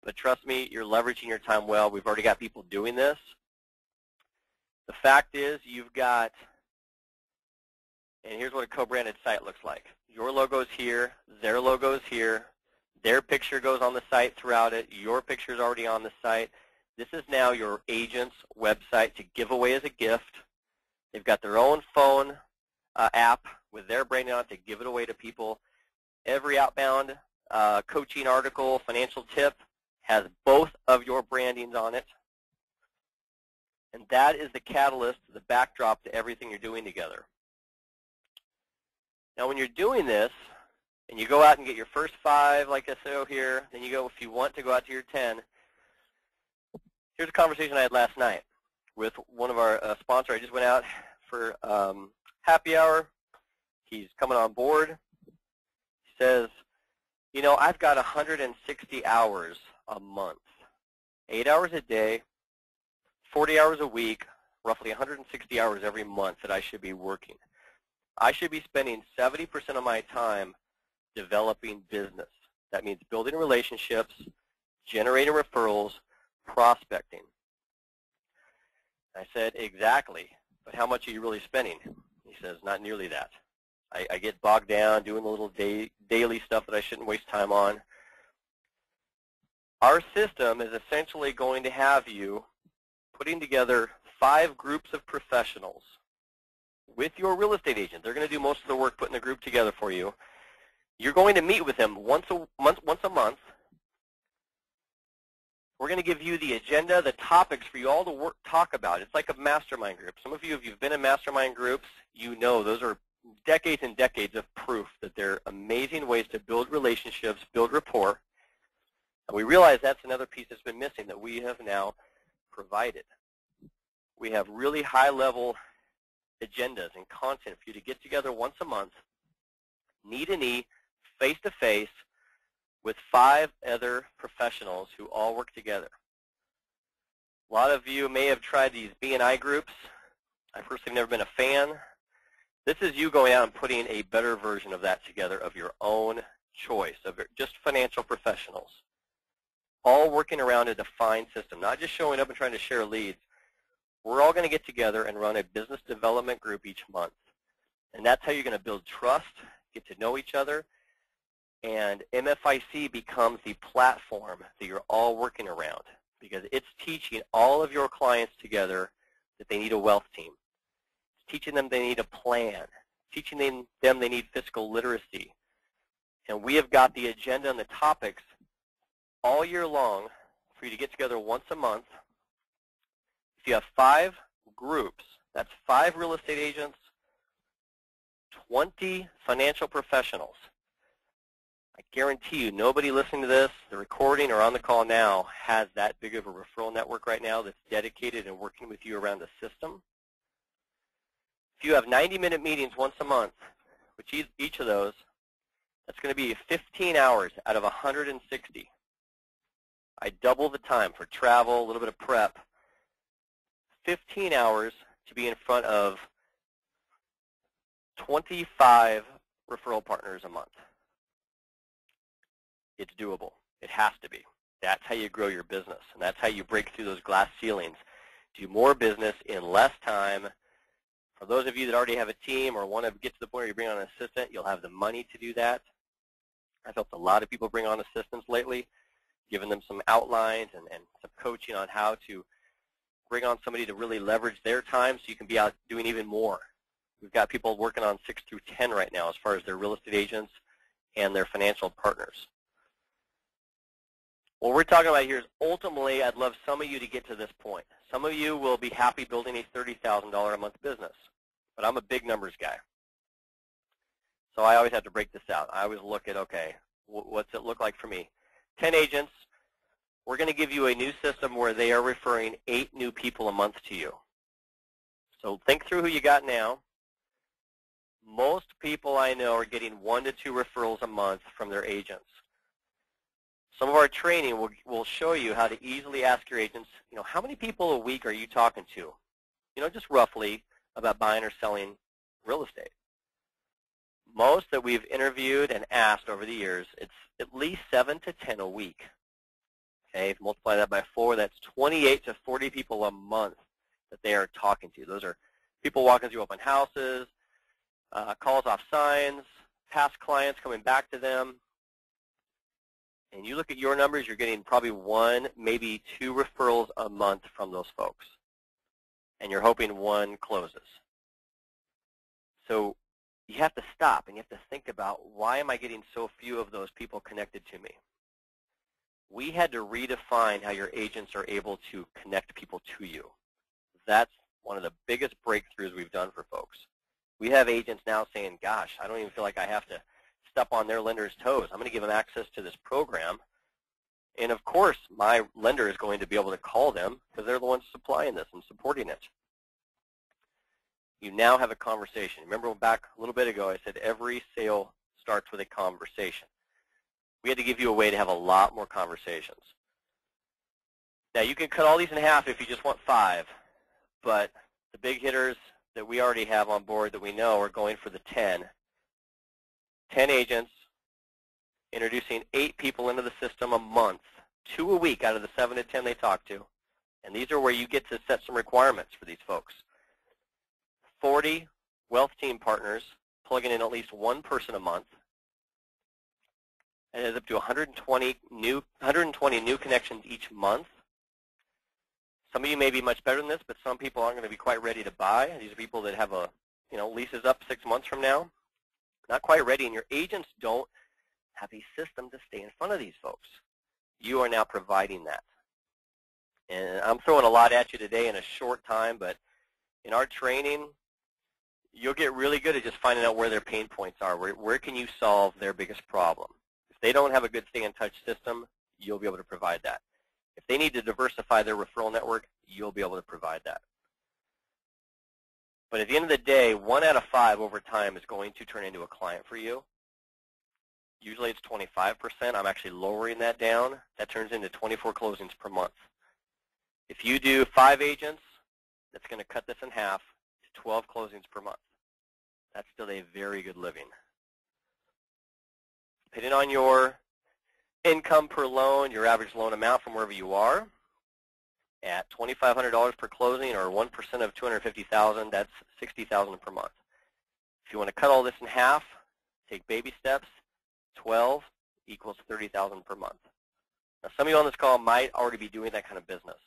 But trust me, you're leveraging your time well. We've already got people doing this. The fact is you've got, and here's what a co-branded site looks like. Your logo's here, their logo's here, their picture goes on the site throughout it, your picture's already on the site. This is now your agent's website to give away as a gift. They've got their own phone app with their branding on it to give it away to people. Every outbound coaching article, financial tip has both of your brandings on it. And that is the catalyst, the backdrop to everything you're doing together. Now when you're doing this, and you go out and get your first 5, like I said here, then you go, if you want to go out to your 10. Here's a conversation I had last night with one of our sponsors. I just went out for happy hour. He's coming on board. He says, you know, I've got 160 hours a month, 8 hours a day, 40 hours a week, roughly 160 hours every month that I should be working. I should be spending 70% of my time developing business. That means building relationships, generating referrals, prospecting. I said, exactly, but how much are you really spending? He says, not nearly that. I get bogged down doing the little daily stuff that I shouldn't waste time on. Our system is essentially going to have you putting together 5 groups of professionals with your real estate agent. They're going to do most of the work putting the group together for you. You're going to meet with them once a month. We're going to give you the agenda, the topics for you all to talk about. It's like a mastermind group. Some of you, if you've been in mastermind groups, you know those are decades and decades of proof that they're amazing ways to build relationships, build rapport. And we realize that's another piece that's been missing that we have now provided. We have really high-level agendas and content for you to get together once a month, knee-to-knee, face-to-face, with 5 other professionals who all work together. A lot of you may have tried these B&I groups. I personally have never been a fan. This is you going out and putting a better version of that together of your own choice, of just financial professionals, all working around a defined system, not just showing up and trying to share leads. We're all going to get together and run a business development group each month. And that's how you're going to build trust, get to know each other, and MFIC becomes the platform that you're all working around because it's teaching all of your clients together that they need a wealth team. It's teaching them they need a plan, teaching them they need fiscal literacy. And we have got the agenda and the topics all year long for you to get together once a month. If you have 5 groups, that's 5 real estate agents, 20 financial professionals. I guarantee you nobody listening to this, the recording or on the call now, has that big of a referral network right now that's dedicated and working with you around the system. If you have 90-minute meetings once a month, which each of those, that's going to be 15 hours out of 160. I double the time for travel, a little bit of prep. 15 hours to be in front of 25 referral partners a month. It's doable. It has to be. That's how you grow your business, and that's how you break through those glass ceilings. Do more business in less time. For those of you that already have a team or want to get to the point where you bring on an assistant, you'll have the money to do that. I've helped a lot of people bring on assistants lately, given them some outlines and some coaching on how to bring on somebody to really leverage their time so you can be out doing even more. We've got people working on 6 through 10 right now as far as their real estate agents and their financial partners. What we're talking about here is ultimately I'd love some of you to get to this point. Some of you will be happy building a $30,000 a month business, but I'm a big numbers guy. So I always have to break this out. I always look at, okay, what's it look like for me? 10 agents, we're going to give you a new system where they are referring 8 new people a month to you. So think through who you got now. Most people I know are getting 1 to 2 referrals a month from their agents. Some of our training will show you how to easily ask your agents, how many people a week are you talking to? Just roughly about buying or selling real estate. Most that we've interviewed and asked over the years, it's at least 7 to 10 a week. Okay, if you multiply that by 4, that's 28 to 40 people a month that they are talking to. Those are people walking through open houses, calls off signs, past clients coming back to them. And you look at your numbers, you're getting probably 1, maybe 2 referrals a month from those folks. And you're hoping 1 closes. So you have to stop and you have to think about, why am I getting so few of those people connected to me? We had to redefine how your agents are able to connect people to you. That's one of the biggest breakthroughs we've done for folks. We have agents now saying, gosh, I don't even feel like I have to step on their lender's toes. I'm going to give them access to this program. And of course, my lender is going to be able to call them because they're the ones supplying this and supporting it. You now have a conversation. Remember back a little bit ago, I said every sale starts with a conversation. We had to give you a way to have a lot more conversations. Now, you can cut all these in half if you just want 5, but the big hitters that we already have on board that we know are going for the 10. 10 agents, introducing 8 people into the system a month, 2 a week out of the 7 to 10 they talk to. And these are where you get to set some requirements for these folks. 40 wealth team partners, plugging in at least 1 person a month. And it's up to 120 new connections each month. Some of you may be much better than this, but some people aren't going to be quite ready to buy. These are people that have leases up 6 months from now. Not quite ready, and your agents don't have a system to stay in front of these folks. You are now providing that. And I'm throwing a lot at you today in a short time, but in our training, you'll get really good at just finding out where their pain points are. Where can you solve their biggest problem? If they don't have a good stay-in-touch system, you'll be able to provide that. If they need to diversify their referral network, you'll be able to provide that. But at the end of the day, 1 out of 5 over time is going to turn into a client for you. Usually it's 25%. I'm actually lowering that down. That turns into 24 closings per month. If you do 5 agents, that's going to cut this in half to 12 closings per month. That's still a very good living. Depending on your income per loan, your average loan amount from wherever you are, at $2,500 per closing or 1% of $250,000, that's $60,000 per month. If you want to cut all this in half, take baby steps, 12 equals $30,000 per month. Now, some of you on this call might already be doing that kind of business.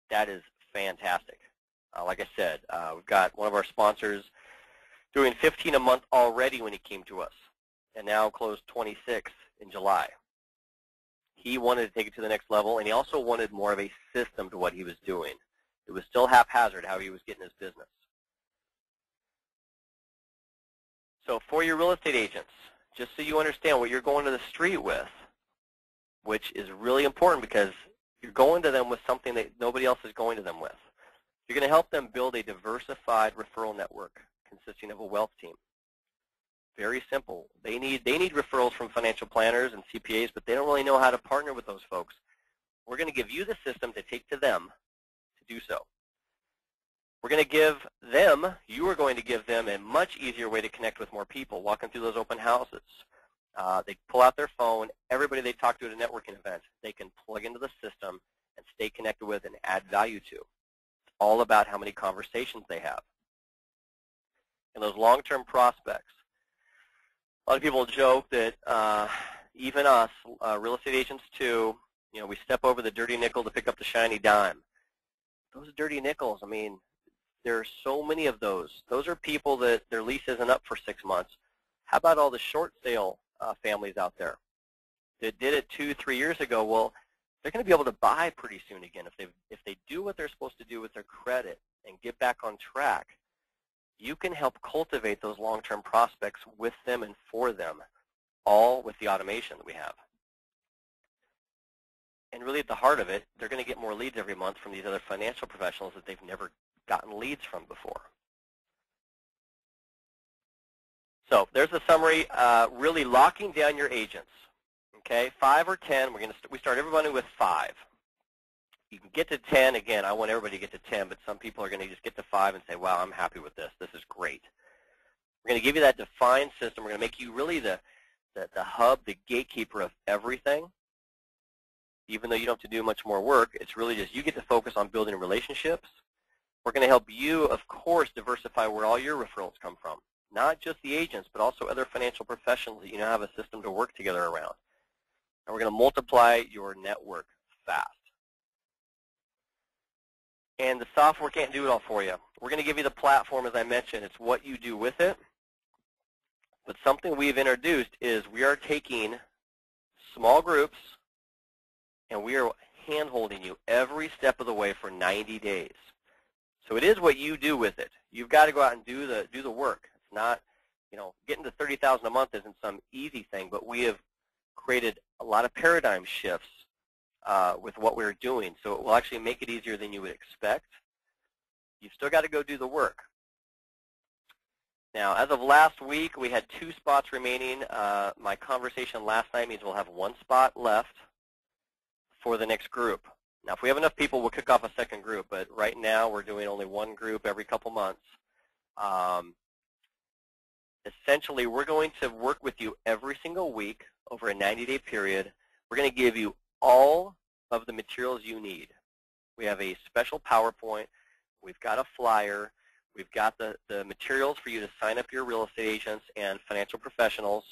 That is fantastic. Like I said, we've got one of our sponsors doing 15 a month already when he came to us, and now closed 26 in July. He wanted to take it to the next level, and he also wanted more of a system to what he was doing. It was still haphazard how he was getting his business. So for your real estate agents, just so you understand what you're going to the street with, which is really important because you're going to them with something that nobody else is going to them with. You're going to help them build a diversified referral network consisting of a wealth team. Very simple. They need referrals from financial planners and CPAs, but they don't really know how to partner with those folks. We're going to give you the system to take to them to do so. We're going to give them, you are going to give them a much easier way to connect with more people, walking through those open houses. They pull out their phone. Everybody they talk to at a networking event, they can plug into the system and stay connected with and add value to. It's all about how many conversations they have. And those long-term prospects. A lot of people joke that even us, real estate agents too, we step over the dirty nickel to pick up the shiny dime. Those dirty nickels, I mean, there are so many of those. Those are people that their lease isn't up for 6 months. How about all the short sale families out there that did it 2-3 years ago? Well, they're going to be able to buy pretty soon again if they do what they're supposed to do with their credit and get back on track. You can help cultivate those long-term prospects with them and for them, all with the automation that we have. And really at the heart of it, they're going to get more leads every month from these other financial professionals that they've never gotten leads from before. So there's a summary, really locking down your agents. Okay, 5 or 10, we start everybody with 5. You can get to 10. Again, I want everybody to get to 10, but some people are going to just get to 5 and say, wow, I'm happy with this. This is great. We're going to give you that defined system. We're going to make you really the hub, the gatekeeper of everything. Even though you don't have to do much more work, it's really just you get to focus on building relationships. We're going to help you, of course, diversify where all your referrals come from. Not just the agents, but also other financial professionals that you now have a system to work together around. And we're going to multiply your network fast. And the software can't do it all for you. We're going to give you the platform, as I mentioned. It's what you do with it. But something we've introduced is we are taking small groups, and we are hand-holding you every step of the way for 90 days. So it is what you do with it. You've got to go out and do the work. It's not, getting to $30,000 a month isn't some easy thing, but we have created a lot of paradigm shifts with what we're doing. So it will actually make it easier than you would expect. You've still got to go do the work. Now, as of last week, we had 2 spots remaining. My conversation last night means we'll have 1 spot left for the next group. Now, if we have enough people, we'll kick off a second group, but right now we're doing only 1 group every couple months. Essentially, we're going to work with you every single week over a 90-day period. We're going to give you all of the materials you need. We have a special PowerPoint. We've got a flyer. We've got the materials for you to sign up your real estate agents and financial professionals,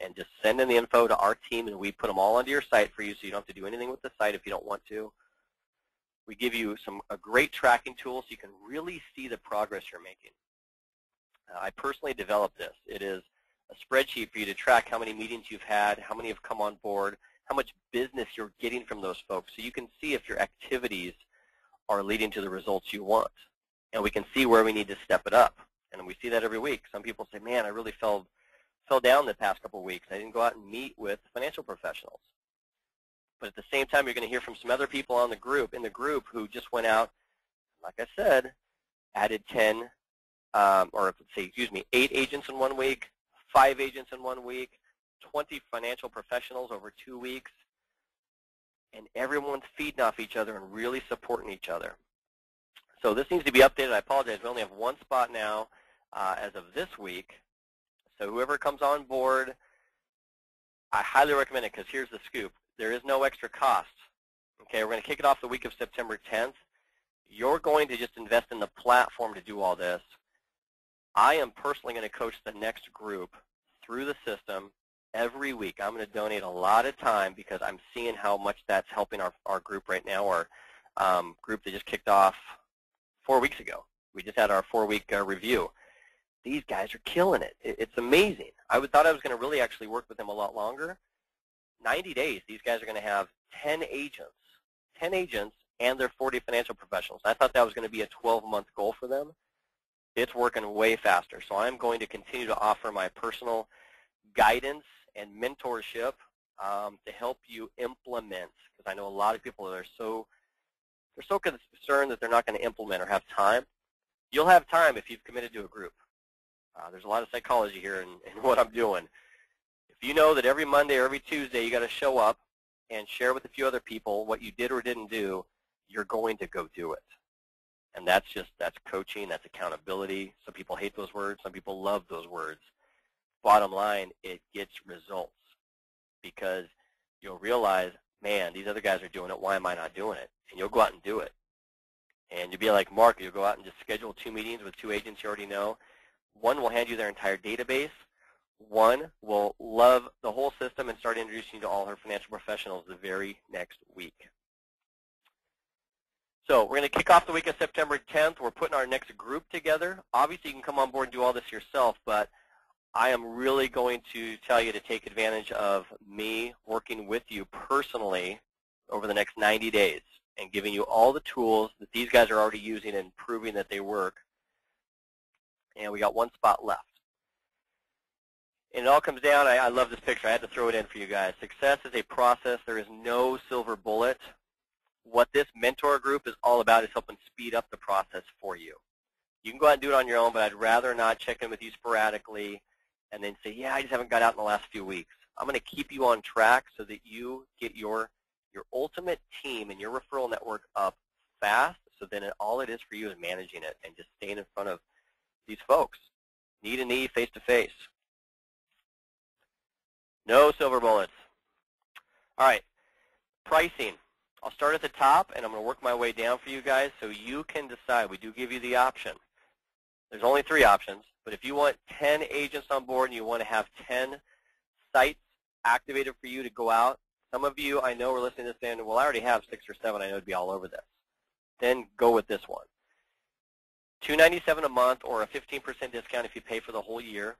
and just send in the info to our team, and we put them all onto your site for you, so you don't have to do anything with the site if you don't want to. We give you a great tracking tool so you can really see the progress you're making. I personally developed this. It is a spreadsheet for you to track how many meetings you've had, how many have come on board, how much business you're getting from those folks, so you can see if your activities are leading to the results you want. And we can see where we need to step it up. And we see that every week. Some people say, man, I really fell down the past couple of weeks. I didn't go out and meet with financial professionals. But at the same time, you're going to hear from some other people in the group who just went out, like I said, added 8 agents in 1 week, 5 agents in 1 week, 20 financial professionals over 2 weeks, and everyone's feeding off each other and really supporting each other. So this needs to be updated. I apologize. We only have 1 spot now as of this week. So whoever comes on board, I highly recommend it, because here's the scoop. There is no extra cost. Okay, we're going to kick it off the week of September 10th. You're going to just invest in the platform to do all this. I am personally going to coach the next group through the system every week. I'm going to donate a lot of time because I'm seeing how much that's helping our group right now, our group that just kicked off 4 weeks ago. We just had our 4-week review. These guys are killing it. It's amazing. I thought I was going to really actually work with them a lot longer. 90 days, these guys are going to have 10 agents and their 40 financial professionals. I thought that was going to be a 12-month goal for them. It's working way faster. So I'm going to continue to offer my personal guidance and mentorship to help you implement, because I know a lot of people are so concerned that they're not going to implement or have time. You'll have time if you've committed to a group. There's a lot of psychology here in what I'm doing. If you know that every Monday or every Tuesday you got to show up and share with a few other people what you did or didn't do, you're going to go do it. And that's coaching, that's accountability. Some people hate those words, some people love those words. Bottom line, it gets results because you'll realize, man, these other guys are doing it, why am I not doing it? And you'll go out and do it. And you'll be like Mark, you'll go out and just schedule 2 meetings with 2 agents you already know. One will hand you their entire database. One will love the whole system and start introducing you to all her financial professionals the very next week. So we're going to kick off the week of September 10th. We're putting our next group together. Obviously, you can come on board and do all this yourself, but I am really going to tell you to take advantage of me working with you personally over the next 90 days and giving you all the tools that these guys are already using and proving that they work. And we got 1 spot left. And it all comes down, I love this picture. I had to throw it in for you guys. Success is a process. There is no silver bullet. What this mentor group is all about is helping speed up the process for you. You can go out and do it on your own, but I'd rather not check in with you sporadically and then say, yeah, I just haven't got out in the last few weeks. I'm going to keep you on track so that you get your ultimate team and your referral network up fast, so then all it is for you is managing it and just staying in front of these folks, knee to knee, face to face. No silver bullets. All right, pricing. I'll start at the top, and I'm going to work my way down for you guys so you can decide. We do give you the option. There's only 3 options, but if you want 10 agents on board and you want to have 10 sites activated for you to go out, some of you I know are listening to this saying, well, I already have 6 or 7. I know it'd be all over this. Then go with this one. $297 a month or a 15% discount if you pay for the whole year.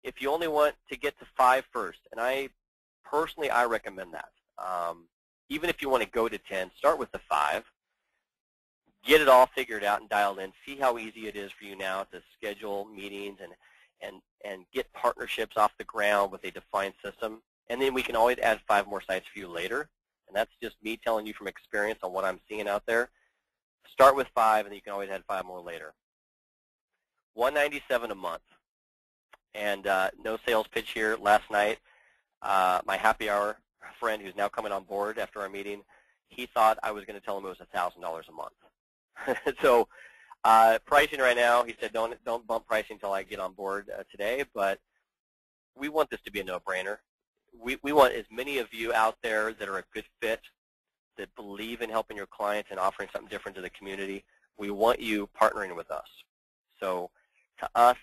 If you only want to get to 5 first, and I recommend that. Even if you want to go to 10, start with the 5. Get it all figured out and dialed in. See how easy it is for you now to schedule meetings and get partnerships off the ground with a defined system. And then we can always add 5 more sites for you later. And that's just me telling you from experience on what I'm seeing out there. Start with 5, and then you can always add 5 more later. $197 a month. And no sales pitch here. Last night, my happy hour friend who's now coming on board after our meeting, he thought I was going to tell him it was $1,000 a month. So pricing right now, he said don't bump pricing until I get on board today, but we want this to be a no-brainer. We want as many of you out there that are a good fit, that believe in helping your clients and offering something different to the community. We want you partnering with us. So to us,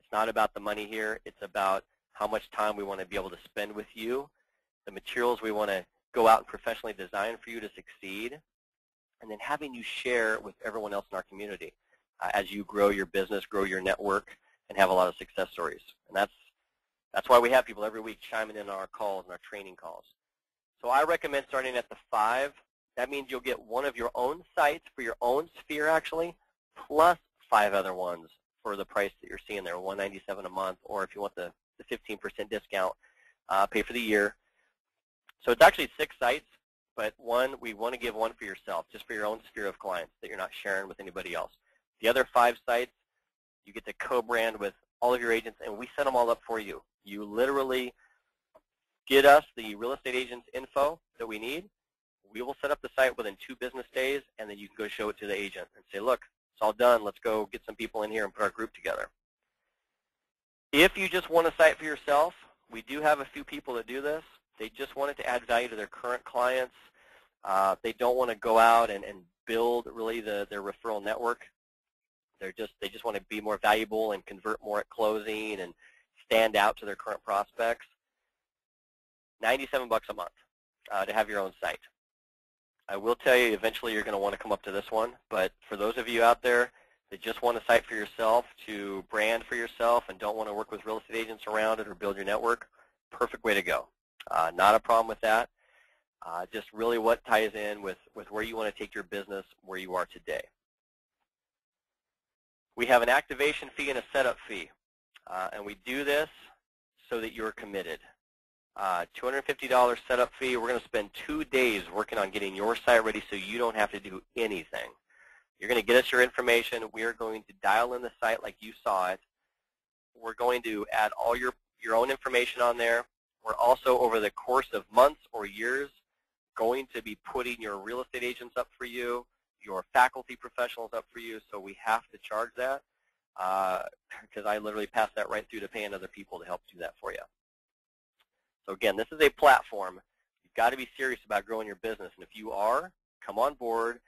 it's not about the money here. It's about how much time we want to be able to spend with you, the materials we want to go out and professionally design for you to succeed, and then having you share with everyone else in our community as you grow your business, grow your network, and have a lot of success stories. And that's why we have people every week chiming in on our calls and our training calls. So I recommend starting at the 5. That means you'll get one of your own sites for your own sphere, actually, plus 5 other ones for the price that you're seeing there, $197 a month, or if you want the 15% discount, pay for the year. So it's actually 6 sites, but we want to give one for yourself, just for your own sphere of clients that you're not sharing with anybody else. The other 5 sites, you get to co-brand with all of your agents, and we set them all up for you. You literally get us the real estate agent's info that we need. We will set up the site within 2 business days, and then you can go show it to the agent and say, look, it's all done. Let's go get some people in here and put our group together. If you just want a site for yourself, we do have a few people that do this. They just want it to add value to their current clients. They don't want to go out and build really their referral network. They just want to be more valuable and convert more at closing and stand out to their current prospects. $97 a month to have your own site. I will tell you, eventually you're going to want to come up to this one, but for those of you out there that just want a site for yourself, to brand for yourself and don't want to work with real estate agents around it or build your network, perfect way to go. Not a problem with that. Just really what ties in with where you want to take your business, where you are today. We have an activation fee and a setup fee, and we do this so that you're committed. $250 setup fee. We're going to spend 2 days working on getting your site ready so you don't have to do anything. You're going to get us your information. We are going to dial in the site like you saw it. we're going to add all your own information on there. We're also, over the course of months or years, going to be putting your real estate agents up for you, your faculty professionals up for you, so we have to charge that because I literally pass that right through to paying other people to help do that for you. So again, this is a platform. You've got to be serious about growing your business, and if you are, come on board,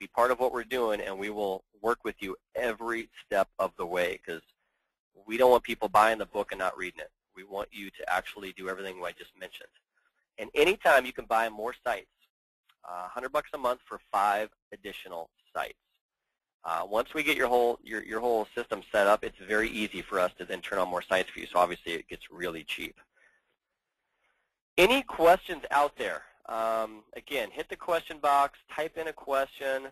be part of what we're doing, and we will work with you every step of the way, because we don't want people buying the book and not reading it. We want you to actually do everything I just mentioned. And anytime you can buy more sites, $100 a month for 5 additional sites. Once we get your whole system set up, it's very easy for us to then turn on more sites for you. So obviously it gets really cheap. Any questions out there? Again, hit the question box, type in a question.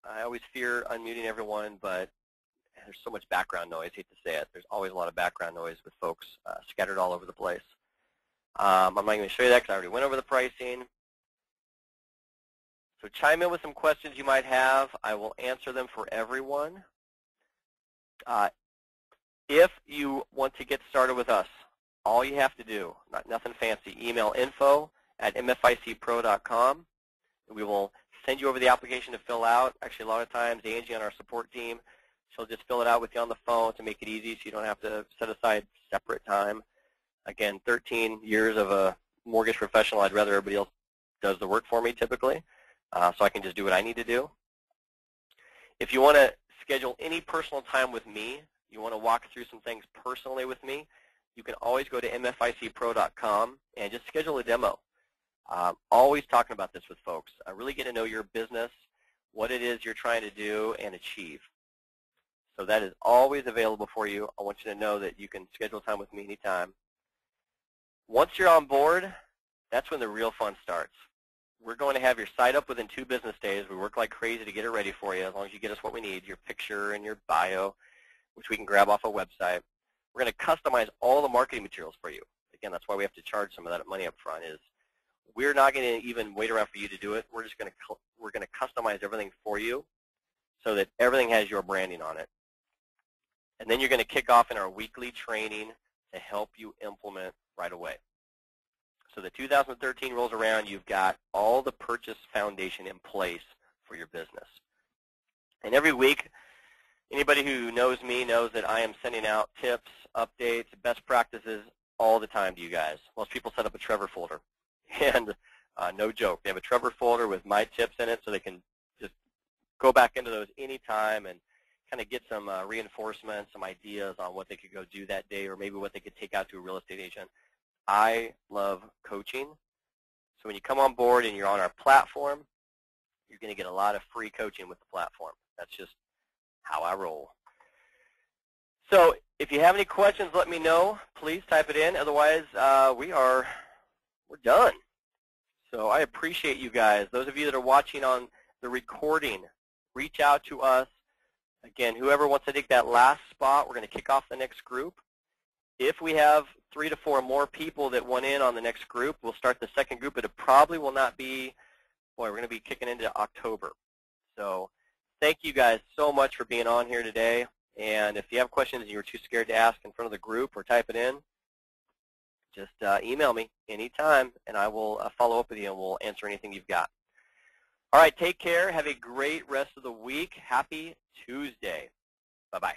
I always fear unmuting everyone, but there's so much background noise. I hate to say it. There's always a lot of background noise with folks scattered all over the place. I'm not going to show you that because I already went over the pricing. So chime in with some questions you might have. I will answer them for everyone. If you want to get started with us, all you have to do, nothing fancy, email info@mficpro.com. We will send you over the application to fill out. Actually, a lot of times, Angie on our support team, she'll just fill it out with you on the phone to make it easy so you don't have to set aside separate time. Again, 13 years of a mortgage professional, I'd rather everybody else does the work for me typically, so I can just do what I need to do. If you want to schedule any personal time with me, you want to walk through some things personally with me, you can always go to MFICpro.com and just schedule a demo. Always talking about this with folks. Really get to know your business, what it is you're trying to do and achieve. So that is always available for you. I want you to know that you can schedule time with me anytime. Once you're on board, that's when the real fun starts. We're going to have your site up within 2 business days. We work like crazy to get it ready for you, as long as you get us what we need, your picture and your bio, which we can grab off a website. We're going to customize all the marketing materials for you. Again, that's why we have to charge some of that money up front. Is we're not going to even wait around for you to do it. We're just going to customize everything for you so that everything has your branding on it. And then you're going to kick off in our weekly training to help you implement right away. So the 2013 rolls around, you've got all the purchase foundation in place for your business. And every week, anybody who knows me knows that I am sending out tips, updates, best practices all the time to you guys. Most people set up a Trevor folder. And no joke, they have a Trevor folder with my tips in it so they can just go back into those anytime and kind of get some reinforcement, some ideas on what they could go do that day or maybe what they could take out to a real estate agent. I love coaching. So when you come on board and you're on our platform, you're going to get a lot of free coaching with the platform. That's just how I roll. So if you have any questions, let me know. Please type it in. Otherwise, we're done. So I appreciate you guys. Those of you that are watching on the recording, reach out to us. Again, whoever wants to take that last spot, we're going to kick off the next group. If we have 3 to 4 more people that want in on the next group, we'll start the second group, but it probably will not be, we're going to be kicking into October. So thank you guys so much for being on here today. And if you have questions and you're too scared to ask in front of the group or type it in, just email me anytime, and I will follow up with you, and we'll answer anything you've got. All right, take care. Have a great rest of the week. Happy Tuesday. Bye-bye.